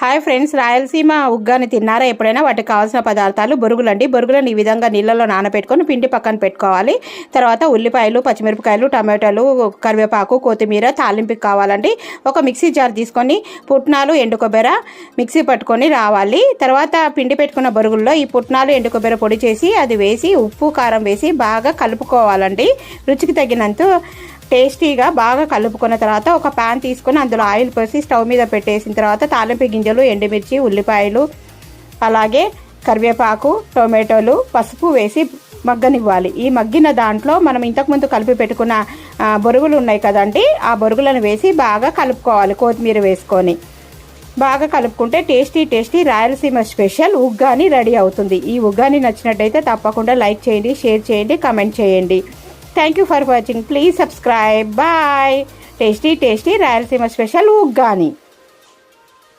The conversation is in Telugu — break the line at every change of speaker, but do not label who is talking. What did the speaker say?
హాయ్ ఫ్రెండ్స్, రాయలసీమ ఉగ్గాని తిన్నారా ఎప్పుడైనా? వాటికి కావాల్సిన పదార్థాలు బొరుగులండి. బొరుగులను ఈ విధంగా నీళ్ళలో నానబెట్టుకొని పిండి పక్కన పెట్టుకోవాలి. తర్వాత ఉల్లిపాయలు, పచ్చిమిరపకాయలు, టమాటాలు, కరివేపాకు, కొత్తిమీర తాలింపుకి కావాలండి. ఒక మిక్సీ జార్ తీసుకొని పుట్నాలు, ఎండు కొబ్బరి మిక్సీ పట్టుకొని రావాలి. తర్వాత పిండి పెట్టుకున్న బొరుగుల్లో ఈ పుట్నాలు, ఎండు కొబ్బరి పొడి చేసి అది వేసి ఉప్పు కారం వేసి బాగా కలుపుకోవాలండి. రుచికి తగినంత టేస్టీగా బాగా కలుపుకున్న తర్వాత ఒక ప్యాన్ తీసుకొని అందులో ఆయిల్ పోసి స్టవ్ మీద పెట్టేసిన తర్వాత తాలింపు గింజలు, ఎండుమిర్చి, ఉల్లిపాయలు, అలాగే కరివేపాకు, టొమాటోలు, పసుపు వేసి మగ్గనివ్వాలి. ఈ మగ్గిన దాంట్లో మనం ఇంతకుముందు కలిపి పెట్టుకున్న బొరుగులు ఉన్నాయి కదండి, ఆ బొరుగులను వేసి బాగా కలుపుకోవాలి. కొత్తిమీర వేసుకొని బాగా కలుపుకుంటే tasty Rayalaseema special uggani ready అవుతుంది. ఈ ఉగ్గాని నచ్చినట్టయితే తప్పకుండా లైక్ చేయండి, షేర్ చేయండి, కమెంట్ చేయండి. Thank you for watching. Please subscribe. Bye. Tasty Rayalaseema special uggani.